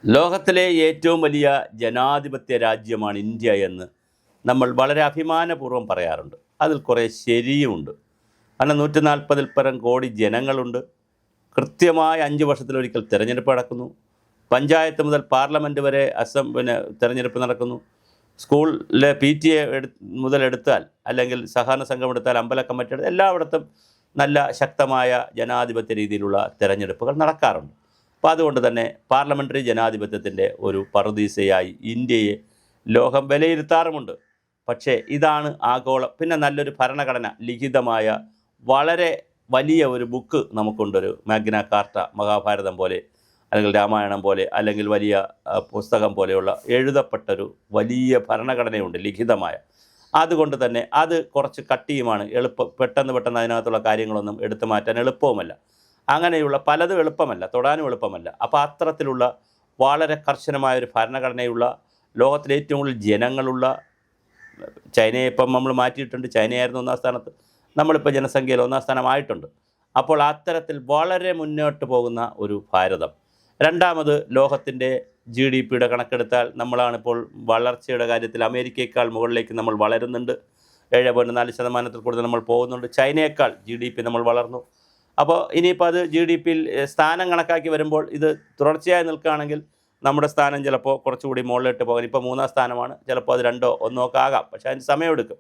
ലോകത്തിലെ ഏറ്റവും വലിയ ജനാധിപത്യ രാജ്യമാണ് ഇന്ത്യ എന്ന് നമ്മൾ വളരെ അഭിമാനപൂർവ്വം പറയാറുണ്ട്. അതിൽ കുറേ ശരിയുമുണ്ട്. കാരണം 140 പരം കോടി ജനങ്ങളുണ്ട്. കൃത്യമായി 5 വർഷത്തിലൊരിക്കൽ തിരഞ്ഞെടുപ്പ് നടക്കുന്നു. പഞ്ചായത്ത് മുതൽ പാർലമെൻറ്റ് വരെ തിരഞ്ഞെടുപ്പ് നടക്കുന്നു. സ്കൂളിലെ PTA മുതലെടുത്താൽ അല്ലെങ്കിൽ സഹകരണ സംഘം എടുത്താൽ അമ്പല കമ്മിറ്റി എടുത്താൽ എല്ലായിടത്തും നല്ല ശക്തമായ ജനാധിപത്യ രീതിയിലുള്ള തിരഞ്ഞെടുപ്പുകൾ നടക്കാറുണ്ട്. അപ്പോൾ അതുകൊണ്ട് തന്നെ പാർലമെൻ്ററി ജനാധിപത്യത്തിൻ്റെ ഒരു പറുദീസയായി ഇന്ത്യയെ ലോകം വിലയിരുത്താറുമുണ്ട്. പക്ഷേ ഇതാണ് ആഗോളം. പിന്നെ നല്ലൊരു ഭരണഘടന ലിഖിതമായ വളരെ വലിയ ഒരു ബുക്ക് നമുക്കുണ്ടൊരു മാഗ്ന കാർട്ട, മഹാഭാരതം പോലെ അല്ലെങ്കിൽ രാമായണം പോലെ അല്ലെങ്കിൽ വലിയ പുസ്തകം പോലെയുള്ള എഴുതപ്പെട്ടൊരു വലിയ ഭരണഘടനയുണ്ട് ലിഖിതമായ. അതുകൊണ്ട് തന്നെ അത് കുറച്ച് കട്ടിയുമാണ്. പെട്ടെന്ന് അതിനകത്തുള്ള കാര്യങ്ങളൊന്നും എടുത്തു മാറ്റാൻ എളുപ്പവുമല്ല. അങ്ങനെയുള്ള പലതും എളുപ്പമല്ല, തൊടാനും എളുപ്പമല്ല. അപ്പോൾ അത്തരത്തിലുള്ള വളരെ കർശനമായൊരു ഭരണഘടനയുള്ള, ലോകത്തിലെ ഏറ്റവും കൂടുതൽ ജനങ്ങളുള്ള, ചൈനയെ ഇപ്പം നമ്മൾ മാറ്റിയിട്ടുണ്ട്. ചൈനയായിരുന്നു 1-ാം സ്ഥാനത്ത്, നമ്മളിപ്പോൾ ജനസംഖ്യയിൽ 1-ാം സ്ഥാനമായിട്ടുണ്ട്. അപ്പോൾ അത്തരത്തിൽ വളരെ മുന്നോട്ട് പോകുന്ന ഒരു ഭാരതം. രണ്ടാമത്, ലോകത്തിൻ്റെ GDPയുടെ കണക്കെടുത്താൽ നമ്മളാണിപ്പോൾ വളർച്ചയുടെ കാര്യത്തിൽ അമേരിക്കയേക്കാൾ മുകളിലേക്ക് നമ്മൾ വളരുന്നുണ്ട്. 7.4% കൂടുതൽ നമ്മൾ പോകുന്നുണ്ട്. ചൈനയേക്കാൾ GDP നമ്മൾ വളർന്നു. അപ്പോൾ ഇനിയിപ്പോൾ അത് GDPയിൽ സ്ഥാനം കണക്കാക്കി വരുമ്പോൾ ഇത് തുടർച്ചയായി നിൽക്കുകയാണെങ്കിൽ നമ്മുടെ സ്ഥാനം ചിലപ്പോൾ കുറച്ചുകൂടി മുകളിലിട്ട് പോകാൻ, ഇപ്പോൾ 3-ാം സ്ഥാനമാണ്, ചിലപ്പോൾ അത് 2-ഓ 1-ഓ ഒക്കെ ആകാം. പക്ഷേ അതിന് സമയമെടുക്കും.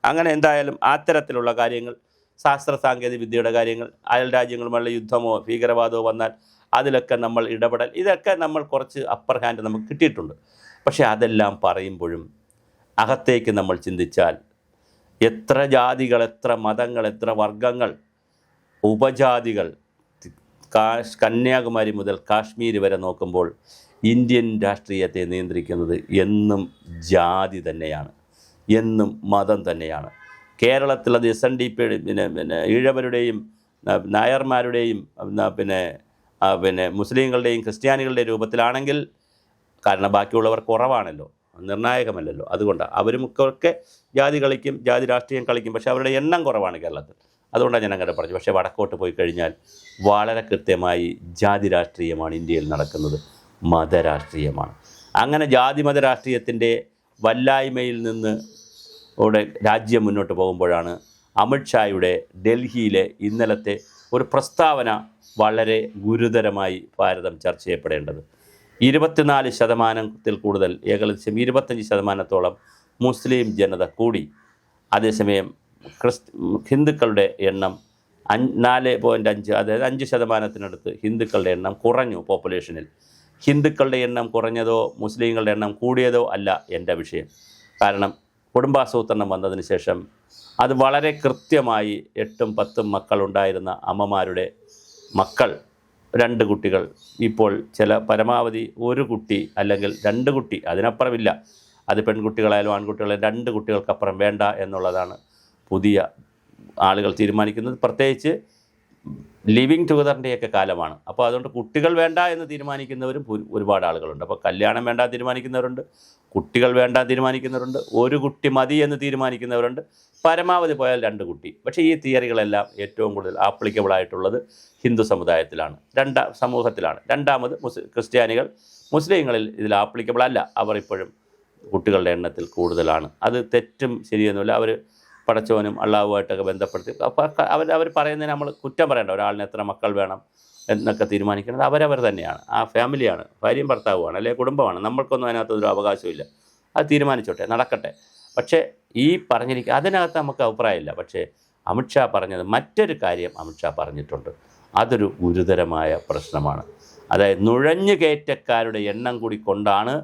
അങ്ങനെ എന്തായാലും അത്തരത്തിലുള്ള കാര്യങ്ങൾ, ശാസ്ത്ര സാങ്കേതിക വിദ്യയുടെ കാര്യങ്ങൾ, അയൽ രാജ്യങ്ങളുമായുള്ള യുദ്ധമോ ഭീകരവാദമോ വന്നാൽ അതിലൊക്കെ നമ്മൾ ഇടപെടൽ, ഇതൊക്കെ നമ്മൾ കുറച്ച് അപ്പർ ഹാൻഡ് നമുക്ക് കിട്ടിയിട്ടുണ്ട്. പക്ഷേ അതെല്ലാം പറയുമ്പോഴും അകത്തേക്ക് നമ്മൾ ചിന്തിച്ചാൽ എത്ര ജാതികൾ, എത്ര മതങ്ങൾ, എത്ര വർഗങ്ങൾ, ഉപജാതികൾ, കന്യാകുമാരി മുതൽ കാശ്മീർ വരെ നോക്കുമ്പോൾ ഇന്ത്യൻ രാഷ്ട്രീയത്തെ നിയന്ത്രിക്കുന്നത് എന്നും ജാതി തന്നെയാണ്, എന്നും മതം തന്നെയാണ്. കേരളത്തിലത് SNDP ഈഴവരുടെയും നായർമാരുടെയും മുസ്ലിങ്ങളുടെയും ക്രിസ്ത്യാനികളുടെയും രൂപത്തിലാണെങ്കിൽ, കാരണം ബാക്കിയുള്ളവർ കുറവാണല്ലോ, നിർണായകമല്ലല്ലോ. അതുകൊണ്ടാണ് അവരുമൊക്കെ ജാതി കളിക്കും, ജാതി രാഷ്ട്രീയം കളിക്കും. പക്ഷേ അവരുടെ എണ്ണം കുറവാണ് കേരളത്തിൽ. അതുകൊണ്ടാണ് ഞാൻ അങ്ങനെ പറഞ്ഞു. പക്ഷേ വടക്കോട്ട് പോയി കഴിഞ്ഞാൽ വളരെ കൃത്യമായി ജാതി രാഷ്ട്രീയമാണ് ഇന്ത്യയിൽ നടക്കുന്നത്, മതരാഷ്ട്രീയമാണ്. അങ്ങനെ ജാതി മത രാഷ്ട്രീയത്തിൻ്റെ വല്ലായ്മയിൽ നിന്ന് രാജ്യം മുന്നോട്ട് പോകുമ്പോഴാണ് അമിത്ഷായുടെ ഡൽഹിയിലെ ഇന്നലത്തെ ഒരു പ്രസ്താവന വളരെ ഗുരുതരമായി ഭാരതം ചർച്ച ചെയ്യപ്പെടേണ്ടത്. 24% കൂടുതൽ, ഏകദേശം 25%-ഓളം മുസ്ലിം ജനത കൂടി. അതേസമയം ഹിന്ദുക്കളുടെ എണ്ണം 4.5, അതായത് 5%-നടുത്ത് ഹിന്ദുക്കളുടെ എണ്ണം കുറഞ്ഞു. പോപ്പുലേഷനിൽ ഹിന്ദുക്കളുടെ എണ്ണം കുറഞ്ഞതോ മുസ്ലിങ്ങളുടെ എണ്ണം കൂടിയതോ അല്ല എൻ്റെ വിഷയം. കാരണം കുടുംബാസൂത്രണം വന്നതിന് ശേഷം അത് വളരെ കൃത്യമായി 8ഉം 10ഉം മക്കളുണ്ടായിരുന്ന അമ്മമാരുടെ മക്കൾ, 2 കുട്ടികൾ, ഇപ്പോൾ പരമാവധി 1 കുട്ടി അല്ലെങ്കിൽ 2 കുട്ടി, അതിനപ്പുറമില്ല. അത് പെൺകുട്ടികളായാലും ആൺകുട്ടികളായാലും 2 കുട്ടികൾക്കപ്പുറം വേണ്ട എന്നുള്ളതാണ് പുതിയ ആളുകൾ തീരുമാനിക്കുന്നത്. പ്രത്യേകിച്ച് ലിവിങ് ടുഗദറിൻ്റെയൊക്കെ കാലമാണ്. അപ്പോൾ അതുകൊണ്ട് കുട്ടികൾ വേണ്ട എന്ന് തീരുമാനിക്കുന്നവരും ഒരുപാട് ആളുകളുണ്ട്. അപ്പോൾ കല്യാണം വേണ്ട തീരുമാനിക്കുന്നവരുണ്ട്, കുട്ടികൾ വേണ്ട തീരുമാനിക്കുന്നവരുണ്ട്, 1 കുട്ടി മതി എന്ന് തീരുമാനിക്കുന്നവരുണ്ട്, പരമാവധി പോയാൽ 2 കുട്ടി. പക്ഷേ ഈ തിയറികളെല്ലാം ഏറ്റവും കൂടുതൽ ആപ്ലിക്കബിൾ ആയിട്ടുള്ളത് ഹിന്ദു സമൂഹത്തിലാണ്. രണ്ടാമത് ക്രിസ്ത്യാനികൾ, മുസ്ലിങ്ങളിൽ ഇതിൽ ആപ്ലിക്കബിൾ അല്ല. അവർ ഇപ്പോഴും കുട്ടികളുടെ എണ്ണത്തിൽ കൂടുതലാണ്. അത് തെറ്റും ശരിയൊന്നുമില്ല. അവർ പടച്ചവനും അള്ളാഹുമായിട്ടൊക്കെ ബന്ധപ്പെടുത്തി അവർ പറയുന്നതിന് നമ്മൾ കുറ്റം പറയേണ്ട. ഒരാളിന് എത്ര മക്കൾ വേണം എന്നൊക്കെ തീരുമാനിക്കുന്നത് അവരവർ തന്നെയാണ്. ആ ഫാമിലിയാണ്, ഭാര്യയും ഭർത്താവുമാണ്, അല്ലെങ്കിൽ കുടുംബമാണ്. നമ്മൾക്കൊന്നും അതിനകത്തൊരു അവകാശമില്ല. അത് തീരുമാനിച്ചോട്ടെ, നടക്കട്ടെ. പക്ഷേ ഈ പറഞ്ഞിരിക്കുക അതിനകത്ത് നമുക്ക് അഭിപ്രായമില്ല. പക്ഷേ അമിത്ഷാ പറഞ്ഞത്, മറ്റൊരു കാര്യം അമിത്ഷാ പറഞ്ഞിട്ടുണ്ട്, അതൊരു ഗുരുതരമായ പ്രശ്നമാണ്. അതായത് നുഴഞ്ഞുകയറ്റക്കാരുടെ എണ്ണം കൂടി കൊണ്ടാണ്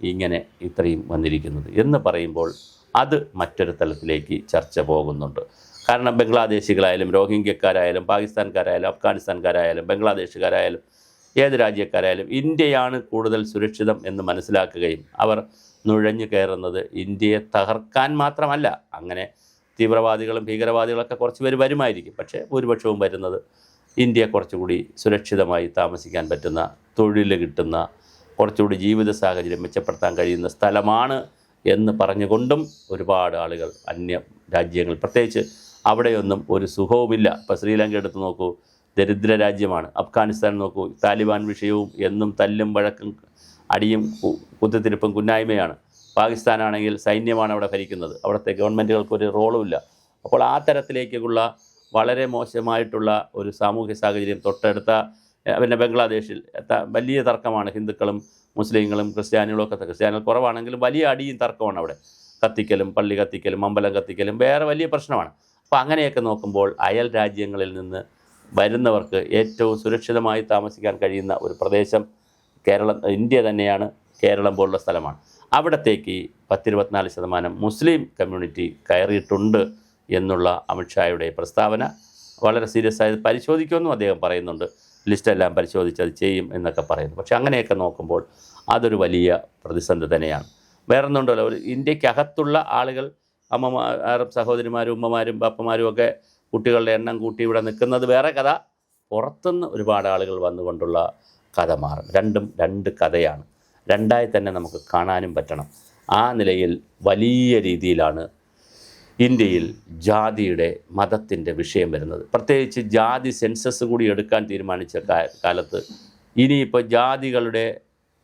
ഇങ്ങനെ ഇത്രയും വന്നിരിക്കുന്നത് എന്ന് പറയുമ്പോൾ അത് മറ്റൊരു തലത്തിലേക്ക് ചർച്ച പോകുന്നുണ്ട്. കാരണം ബംഗ്ലാദേശികളായാലും രോഹിംഗ്യക്കാരായാലും പാകിസ്ഥാൻകാരായാലും അഫ്ഗാനിസ്ഥാൻകാരായാലും ബംഗ്ലാദേശുകാരായാലും ഏത് രാജ്യക്കാരായാലും ഇന്ത്യയാണ് കൂടുതൽ സുരക്ഷിതം എന്ന് മനസ്സിലാക്കുകയും അവർ നുഴഞ്ഞു കയറുന്നത് ഇന്ത്യയെ തകർക്കാൻ മാത്രമല്ല. അങ്ങനെ തീവ്രവാദികളും ഭീകരവാദികളൊക്കെ കുറച്ച് പേര് വരുമായിരിക്കും. പക്ഷേ ഭൂരിപക്ഷവും വരുന്നത് ഇന്ത്യ കുറച്ചുകൂടി സുരക്ഷിതമായി താമസിക്കാൻ പറ്റുന്ന, തൊഴിൽ കിട്ടുന്ന, കുറച്ചുകൂടി ജീവിത സാഹചര്യം മെച്ചപ്പെടുത്താൻ കഴിയുന്ന സ്ഥലമാണ് എന്ന് പറഞ്ഞുകൊണ്ടും ഒരുപാട് ആളുകൾ അന്യ രാജ്യങ്ങൾ, പ്രത്യേകിച്ച് അവിടെയൊന്നും ഒരു സുഖവുമില്ല. ഇപ്പോൾ ശ്രീലങ്ക എടുത്ത് നോക്കൂ, ദരിദ്ര രാജ്യമാണ്. അഫ്ഗാനിസ്ഥാൻ നോക്കൂ, താലിബാൻ വിഷയവും എന്നും തല്ലും വഴക്കും അടിയും കുത്തിത്തിരിപ്പും കുന്നായ്മയാണ്. പാകിസ്ഥാനാണെങ്കിൽ സൈന്യമാണ് അവിടെ ഭരിക്കുന്നത്, അവിടുത്തെ ഗവൺമെൻറ്റുകൾക്ക് ഒരു റോളുമില്ല. അപ്പോൾ ആ തരത്തിലേക്കുള്ള വളരെ മോശമായിട്ടുള്ള ഒരു സാമൂഹ്യ സാഹചര്യം തൊട്ടടുത്ത പിന്നെ ബംഗ്ലാദേശിൽ വലിയ തർക്കമാണ്. ഹിന്ദുക്കളും മുസ്ലിങ്ങളും ക്രിസ്ത്യാനികളും ഒക്കെ, ക്രിസ്ത്യാനികൾ കുറവാണെങ്കിലും വലിയ അടിയും തർക്കമാണ് അവിടെ. കത്തിക്കലും പള്ളി കത്തിക്കലും അമ്പലം കത്തിക്കലും വേറെ വലിയ പ്രശ്നമാണ്. അപ്പോൾ അങ്ങനെയൊക്കെ നോക്കുമ്പോൾ അയൽ രാജ്യങ്ങളിൽ നിന്ന് വരുന്നവർക്ക് ഏറ്റവും സുരക്ഷിതമായി താമസിക്കാൻ കഴിയുന്ന ഒരു പ്രദേശം ഇന്ത്യ തന്നെയാണ്. കേരളം പോലുള്ള സ്ഥലമാണ്. അവിടത്തേക്ക് 10-24% മുസ്ലിം കമ്മ്യൂണിറ്റി കയറിയിട്ടുണ്ട് എന്നുള്ള അമിത്ഷായുടെ പ്രസ്താവന വളരെ സീരിയസ് ആയത് പരിശോധിക്കുമെന്നും അദ്ദേഹം പറയുന്നുണ്ട്. ലിസ്റ്റെല്ലാം പരിശോധിച്ച് അത് ചെയ്യും എന്നൊക്കെ പറയുന്നു. പക്ഷെ അങ്ങനെയൊക്കെ നോക്കുമ്പോൾ അതൊരു വലിയ പ്രതിസന്ധി തന്നെയാണ്. വേറൊന്നുണ്ടല്ലോ, ഒരു ഇന്ത്യക്കകത്തുള്ള ആളുകൾ അറബ് സഹോദരിമാരും ഉമ്മമാരും ബാപ്പമാരും ഒക്കെ കുട്ടികളുടെ എണ്ണം കൂട്ടി ഇവിടെ നിൽക്കുന്നത് വേറെ കഥ. പുറത്തുനിന്ന് ഒരുപാട് ആളുകൾ വന്നുകൊണ്ടുള്ള കഥ മാറും. രണ്ടും രണ്ട് കഥയാണ്. രണ്ടായി തന്നെ നമുക്ക് കാണാനും പറ്റണം. ആ നിലയിൽ വലിയ രീതിയിലാണ് ഇന്ത്യയിൽ ജാതിയുടെ മതത്തിൻ്റെ വിഷയം വരുന്നത്. പ്രത്യേകിച്ച് ജാതി സെൻസസ് കൂടി എടുക്കാൻ തീരുമാനിച്ച കാലത്ത് ഇനിയിപ്പോൾ ജാതികളുടെ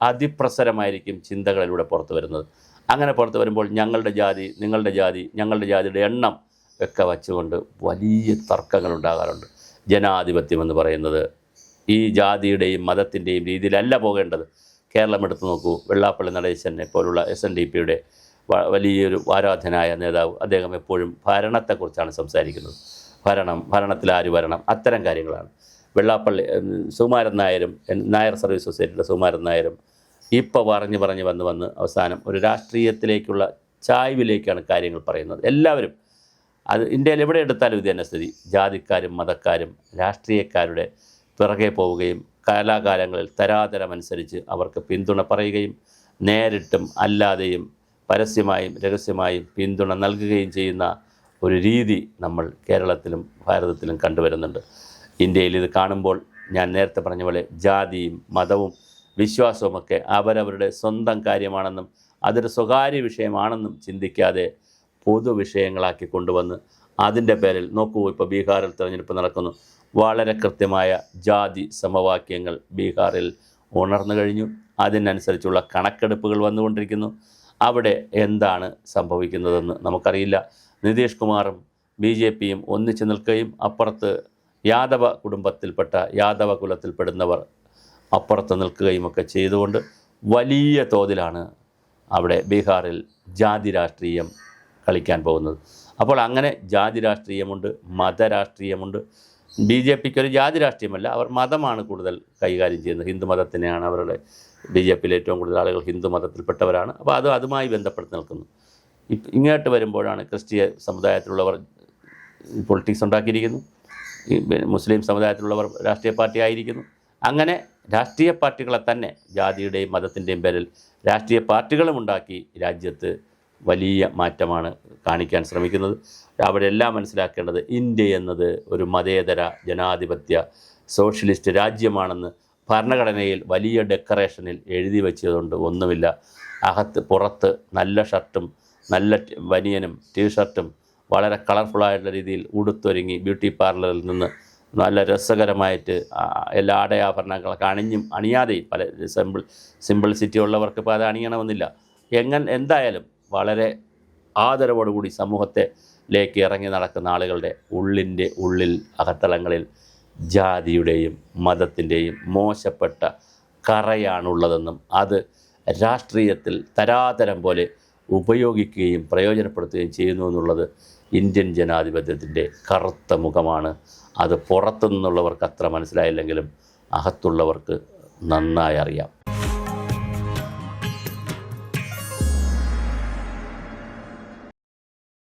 അതിപ്രസരമായിരിക്കും ചിന്തകളിലൂടെ പുറത്തു വരുന്നത്. അങ്ങനെ പുറത്തു വരുമ്പോൾ ഞങ്ങളുടെ ജാതി, നിങ്ങളുടെ ജാതി, ഞങ്ങളുടെ ജാതിയുടെ എണ്ണം ഒക്കെ വച്ചുകൊണ്ട് വലിയ തർക്കങ്ങൾ ഉണ്ടാകാറുണ്ട്. ജനാധിപത്യം എന്ന് പറയുന്നത് ഈ ജാതിയുടെയും മതത്തിൻ്റെയും രീതിയിലല്ല പോകേണ്ടത്. കേരളം എടുത്തു നോക്കൂ, വെള്ളാപ്പള്ളി നടേശനെ പോലുള്ള SNDPയുടെ വലിയൊരു ആരാധനായ നേതാവ്, അദ്ദേഹം എപ്പോഴും ഭരണത്തെക്കുറിച്ചാണ് സംസാരിക്കുന്നത്. ഭരണത്തിൽ ആര് വരണം, അത്തരം കാര്യങ്ങളാണ്. വെള്ളാപ്പള്ളി സുകുമാരൻ നായരും, നായർ സർവീസ് സൊസൈറ്റിയുടെ സുകുമാരൻ നായരും ഇപ്പോൾ പറഞ്ഞ് വന്ന് അവസാനം ഒരു രാഷ്ട്രീയത്തിലേക്കുള്ള ചായ്വിലേക്കാണ് കാര്യങ്ങൾ പറയുന്നത്. എല്ലാവരും അത് ഇന്ത്യയിൽ എവിടെ എടുത്താലും ഇത് തന്നെ സ്ഥിതി. ജാതിക്കാരും മതക്കാരും രാഷ്ട്രീയക്കാരുടെ പിറകെ പോവുകയും കാലാകാലങ്ങളിൽ തരാതരമനുസരിച്ച് അവർക്ക് പിന്തുണ പറയുകയും നേരിട്ടും അല്ലാതെയും പരസ്യമായും രഹസ്യമായും പിന്തുണ നൽകുകയും ചെയ്യുന്ന ഒരു രീതി നമ്മൾ കേരളത്തിലും ഭാരതത്തിലും കണ്ടുവരുന്നുണ്ട്. ഇന്ത്യയിൽ ഇത് കാണുമ്പോൾ ഞാൻ നേരത്തെ പറഞ്ഞ പോലെ ജാതിയും മതവും വിശ്വാസവുമൊക്കെ അവരവരുടെ സ്വന്തം കാര്യമാണെന്നും അതൊരു സ്വകാര്യ വിഷയമാണെന്നും ചിന്തിക്കാതെ പൊതുവിഷയങ്ങളാക്കി കൊണ്ടുവന്ന് അതിൻ്റെ പേരിൽ നോക്കൂ, ഇപ്പോൾ ബീഹാറിൽ തിരഞ്ഞെടുപ്പ് നടക്കുന്നു. വളരെ കൃത്യമായ ജാതി സമവാക്യങ്ങൾ ബീഹാറിൽ ഉണർന്നു കഴിഞ്ഞു. അതിനനുസരിച്ചുള്ള കണക്കെടുപ്പുകൾ വന്നുകൊണ്ടിരിക്കുന്നു. അവിടെ എന്താണ് സംഭവിക്കുന്നതെന്ന് നമുക്കറിയില്ല. നിതീഷ് കുമാറും BJPയും ഒന്നിച്ചു നിൽക്കുകയും അപ്പുറത്ത് യാദവ കുലത്തിൽപ്പെടുന്നവർ അപ്പുറത്ത് നിൽക്കുകയും ഒക്കെ ചെയ്തുകൊണ്ട് വലിയ തോതിലാണ് അവിടെ ബീഹാറിൽ ജാതി രാഷ്ട്രീയം കളിക്കാൻ പോകുന്നത്. അപ്പോൾ അങ്ങനെ ജാതി രാഷ്ട്രീയമുണ്ട്, മതരാഷ്ട്രീയമുണ്ട്. BJPക്ക് ഒരു ജാതി രാഷ്ട്രീയമല്ല, അവർ മതമാണ് കൂടുതൽ കൈകാര്യം ചെയ്യുന്നത്. ഹിന്ദു മതത്തിനെയാണ് അവരുടെ BJPയിൽ ഏറ്റവും കൂടുതൽ ആളുകൾ ഹിന്ദു മതത്തിൽപ്പെട്ടവരാണ്. അപ്പോൾ അതുമായി ബന്ധപ്പെട്ട് നിൽക്കുന്നു. ഇങ്ങോട്ട് വരുമ്പോഴാണ് ക്രിസ്തീയ സമുദായത്തിലുള്ളവർ പൊളിറ്റിക്സ് ഉണ്ടാക്കിയിരിക്കുന്നു, മുസ്ലിം സമുദായത്തിലുള്ളവർ രാഷ്ട്രീയ പാർട്ടി ആയിരിക്കുന്നു. അങ്ങനെ രാഷ്ട്രീയ പാർട്ടികളെ തന്നെ ജാതിയുടെയും മതത്തിൻ്റെയും പേരിൽ രാഷ്ട്രീയ പാർട്ടികളും ഉണ്ടാക്കി രാജ്യത്ത് വലിയ മാറ്റമാണ് കാണിക്കാൻ ശ്രമിക്കുന്നത്. അവിടെ എല്ലാം മനസ്സിലാക്കേണ്ടത് ഇന്ത്യ എന്നത് ഒരു മതേതര ജനാധിപത്യ സോഷ്യലിസ്റ്റ് രാജ്യമാണെന്ന് ഭരണഘടനയിൽ വലിയ ഡെക്കറേഷനിൽ എഴുതി വെച്ചതുകൊണ്ട് ഒന്നുമില്ല. പുറത്ത് നല്ല ഷർട്ടും നല്ല ബനിയനും ടീഷർട്ടും വളരെ കളർഫുള്ളായിട്ടുള്ള രീതിയിൽ ഉടുത്തൊരുങ്ങി ബ്യൂട്ടി പാർലറിൽ നിന്ന് നല്ല രസകരമായിട്ട് എല്ലാ ആടയാഭരണങ്ങളൊക്കെ അണിയാതെയും പല സിമ്പിൾസിറ്റി ഉള്ളവർക്ക് ഇപ്പോൾ അത് അണിയണമെന്നില്ല. എന്തായാലും വളരെ ആദരവോടുകൂടി സമൂഹത്തിലേക്ക് ഇറങ്ങി നടക്കുന്ന ആളുകളുടെ ഉള്ളിൽ അകത്തളങ്ങളിൽ ജാതിയുടെയും മതത്തിൻ്റെയും മോശപ്പെട്ട കറയാണുള്ളതെന്നും അത് രാഷ്ട്രീയത്തിൽ തരാതരം പോലെ ഉപയോഗിക്കുകയും പ്രയോജനപ്പെടുത്തുകയും ചെയ്യുന്നു എന്നുള്ളത് ഇന്ത്യൻ ജനാധിപത്യത്തിൻ്റെ കറുത്ത മുഖമാണ്. അത് പുറത്തു നിന്നുള്ളവർക്ക് അത്ര മനസ്സിലായില്ലെങ്കിലും അകത്തുള്ളവർക്ക് നന്നായി അറിയാം.